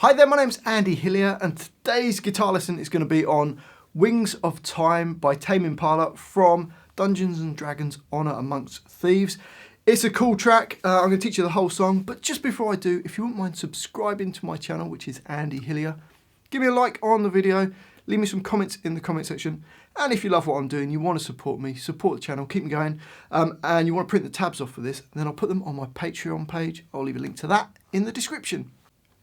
Hi there, my name's Andy Hillier and today's guitar lesson is going to be on Wings of Time by Tame Impala from Dungeons & Dragons Honor Amongst Thieves. It's a cool track. I'm going to teach you the whole song, but just before I do, if you wouldn't mind subscribing to my channel, which is Andy Hillier, give me a like on the video, leave me some comments in the comment section, and if you love what I'm doing, you want to support me, support the channel, keep me going, and you want to print the tabs off for this, then I'll put them on my Patreon page. I'll leave a link to that in the description.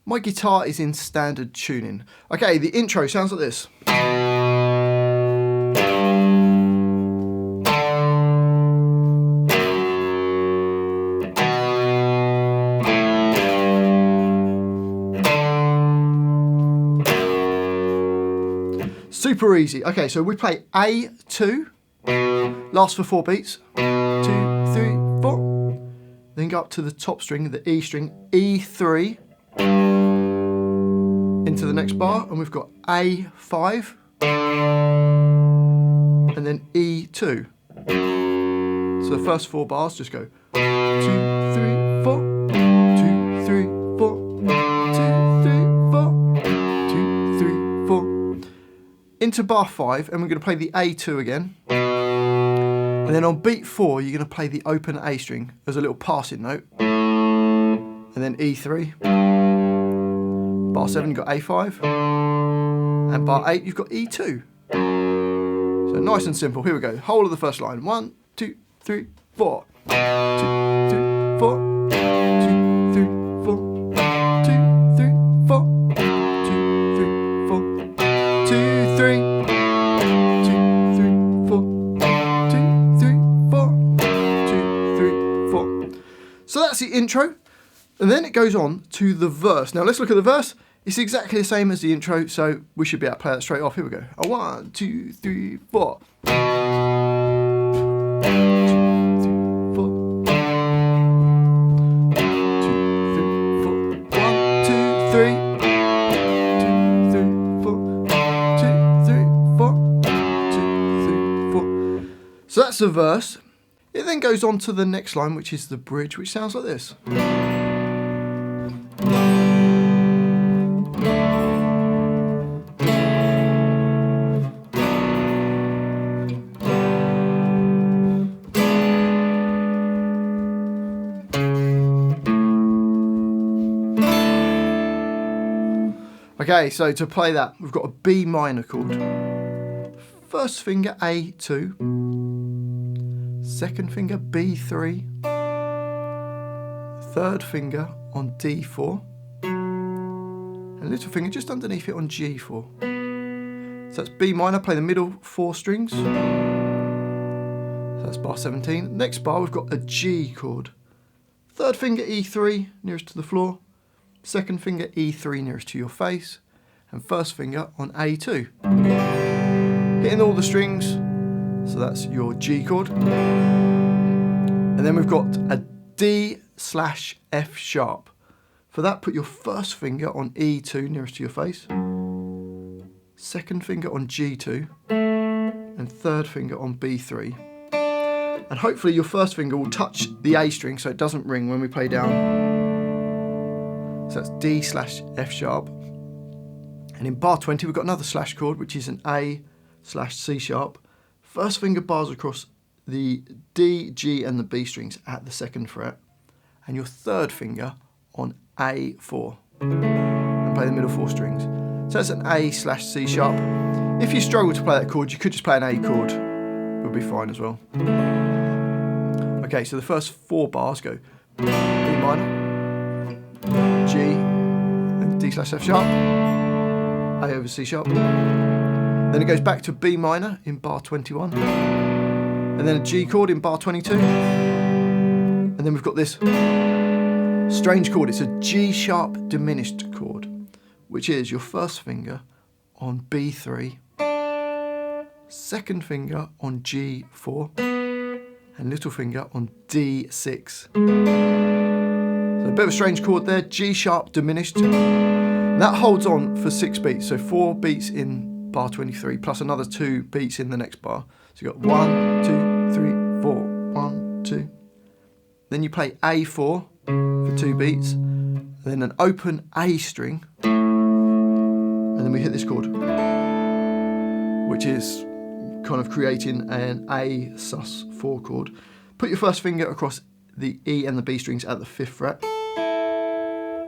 My guitar is in standard tuning. Okay, the intro sounds like this. Super easy. Okay, so we play A2, lasts for 4 beats. 2, 3, 4. Then go up to the top string, the E string, E3. Into the next bar, and we've got A5 and then E2. So the first 4 bars just go 2, 3, 4, 2, 3, 4, 2, 3, 4, 2, 3, 4. Into bar 5, and we're going to play the A2 again. And then on beat 4, you're going to play the open A string as a little passing note. And then E3. Bar 7, you've got A5, and bar 8, you've got E2. So nice and simple. Here we go. Whole of the first line. 1, 2, 3, 4. 2, 3, 4. 2, 3, 4. 2, 3, 4. 2, 3, 4. 2, 3. 2, 3, 4. 2, 3, 4. 2, 3, 4. So that's the intro. And then it goes on to the verse. Now let's look at the verse. It's exactly the same as the intro, so we should be able to play that straight off. Here we go. 1, 2, 3, 4. 2, 3, 4. 2, 3, 4. 1, 2, 3. 2, 3, 4. 2, 3, 4. 2, 3, 4. So that's the verse. It then goes on to the next line, which is the bridge, which sounds like this. Okay, so to play that, we've got a B minor chord. First finger A2, second finger B3, third finger on D4, and little finger just underneath it on G4. So that's B minor, play the middle 4 strings. So that's bar 17. Next bar, we've got a G chord. Third finger E3, nearest to the floor. Second finger E3 nearest to your face, and first finger on A2. Hitting all the strings, so that's your G chord. And then we've got a D/F sharp. For that, put your first finger on E2 nearest to your face, second finger on G2, and third finger on B3. And hopefully your first finger will touch the A string so it doesn't ring when we play down. So that's D/F sharp. And in bar 20, we've got another slash chord, which is an A/C sharp. First finger bars across the D, G, and the B strings at the second fret. And your third finger on A4. And play the middle 4 strings. So that's an A/C sharp. If you struggle to play that chord, you could just play an A chord. It would be fine as well. Okay, so the first 4 bars go B minor, G, and D/F sharp, A over C sharp. Then it goes back to B minor in bar 21, and then a G chord in bar 22. And then we've got this strange chord. It's a G sharp diminished chord, which is your first finger on B3, second finger on G4, and little finger on D6. So a bit of a strange chord there, G sharp diminished. And that holds on for 6 beats, so 4 beats in bar 23, plus another 2 beats in the next bar. So you've got 1, 2, 3, 4, 1, 2. Then you play A4 for 2 beats, then an open A string, and then we hit this chord, which is kind of creating an A sus4 chord. Put your first finger across the E and the B strings at the 5th fret,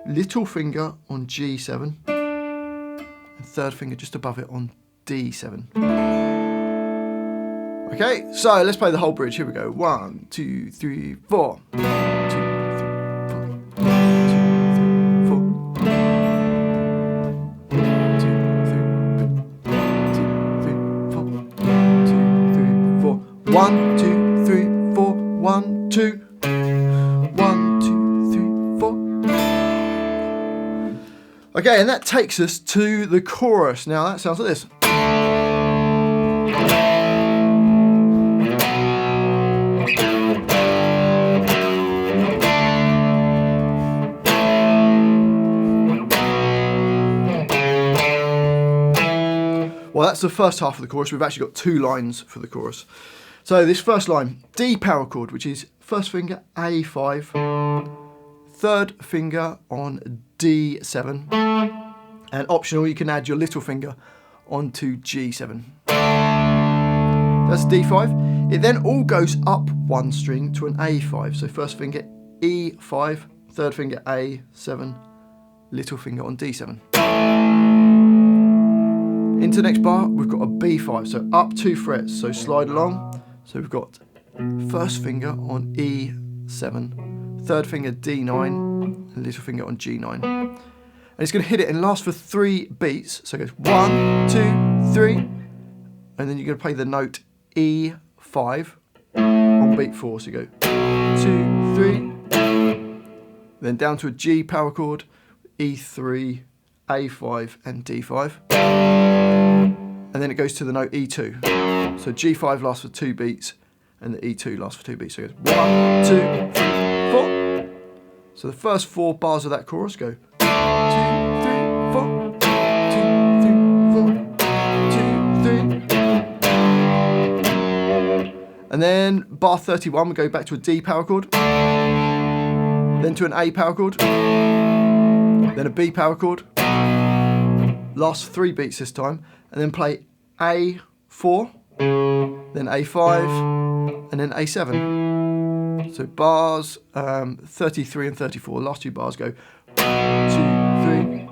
little finger on G7, and third finger just above it on D7. Okay, so let's play the whole bridge. Here we go. 1, 2, 3, 4. 1, 2, 3, 4. 1, 2, 3, 4. 1, 2. 1, 2, 3, 4. Okay, and that takes us to the chorus. Now that sounds like this. Well, that's the first half of the chorus. We've actually got 2 lines for the chorus. So this first line, D power chord, which is first finger A5, third finger on D7, and optional, you can add your little finger onto G7. That's D5. It then all goes up 1 string to an A5. So first finger E5, third finger A7, little finger on D7. Into the next bar, we've got a B5, so up 2 frets, so slide along. So we've got first finger on E7, third finger D9, and little finger on G9. And it's going to hit it and last for 3 beats. So it goes 1, 2, 3, and then you're going to play the note E5 on beat 4. So you go 2, 3, then down to a G power chord, E3, A5, and D5. And then it goes to the note E2. So G5 lasts for 2 beats, and the E2 lasts for 2 beats. So it goes 1, 2, 3, 4. So the first 4 bars of that chorus go 2, 3, 4, 2, 3, 4, 2, 3. And then bar 31, we go back to a D power chord, then to an A power chord, then a B power chord. Last 3 beats this time, and then play A4, then A5, and then A7. So bars 33 and 34, last 2 bars go 2, 3.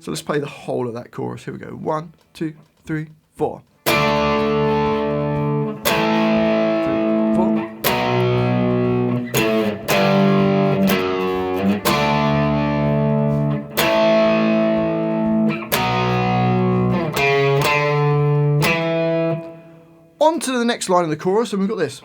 So let's play the whole of that chorus. Here we go. 1, 2, 3, 4. 3, 4. On to the next line of the chorus, and we've got this.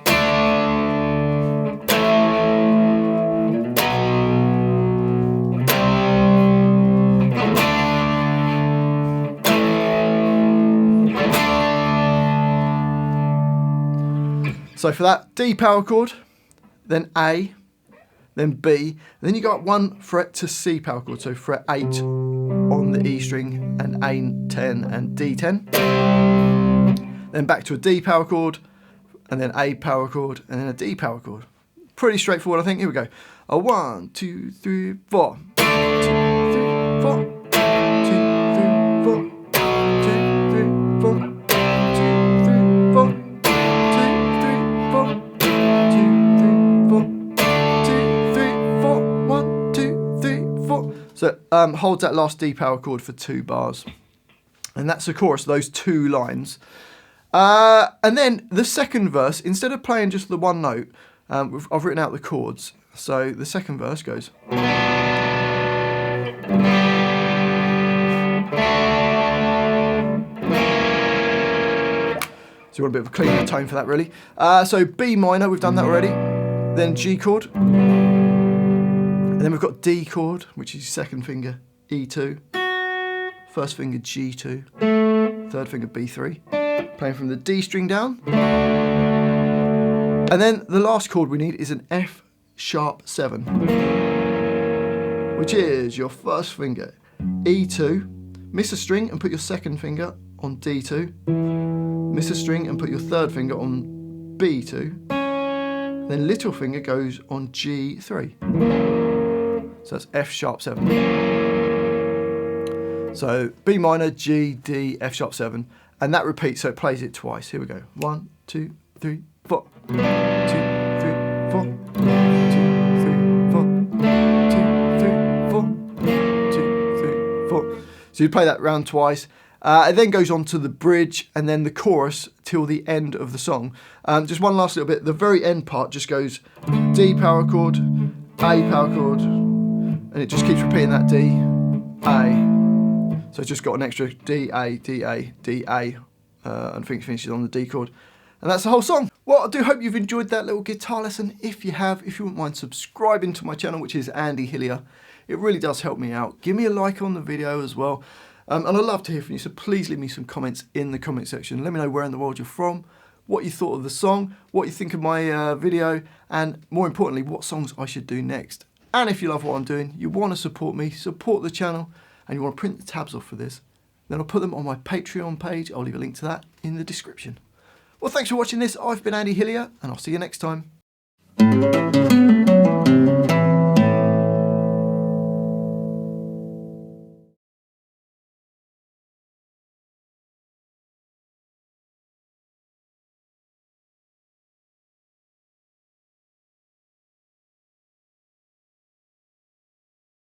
So for that, D power chord, then A, then B, and then you go up 1 fret to C power chord, so fret 8 on the E string, and A10 and D10. Then back to a D power chord, and then A power chord, and then a D power chord. Pretty straightforward, I think. Here we go. 1, 2, 3, 4. 2, 3, 4. 2, 3, 4. 2, 3, 4. 2, 3, 4. 2, 3, 4. 2, 3, 4. 2, 3, 4. 1, 2, 3, 4. So holds that last D power chord for 2 bars. And that's the chorus, those 2 lines. And then the second verse, instead of playing just the 1 note, I've written out the chords. So the second verse goes. So you want a bit of a cleaner tone for that, really. So B minor, we've done that already. Then G chord. And then we've got D chord, which is second finger E2. First finger G2. Third finger B3. Playing from the D string down. And then the last chord we need is an F sharp 7, which is your first finger E2, miss a string and put your second finger on D2, miss a string and put your third finger on B2, then little finger goes on G3. So that's F sharp 7. So B minor, G, D, F sharp 7, and that repeats, so it plays it twice. Here we go. 1, 2, 3, 4. 2, 3, 4. 2, 3, 4. 2, 3, 4. 2, 3, 4. So you play that round twice. It then goes on to the bridge and then the chorus till the end of the song. Just one last little bit. The very end part just goes D power chord, A power chord, and it just keeps repeating that D, A. So it's just got an extra D, A, D, A, D, A, and I think it finishes on the D chord. And that's the whole song. Well, I do hope you've enjoyed that little guitar lesson. If you have, if you wouldn't mind subscribing to my channel, which is Andy Hillier, it really does help me out. Give me a like on the video as well. And I'd love to hear from you, so please leave me some comments in the comment section. Let me know where in the world you're from, what you thought of the song, what you think of my video, and more importantly, what songs I should do next. And if you love what I'm doing, you want to support me, support the channel, and you want to print the tabs off for this, then I'll put them on my Patreon page. I'll leave a link to that in the description. Well, thanks for watching this. I've been Andy Hillier, and I'll see you next time.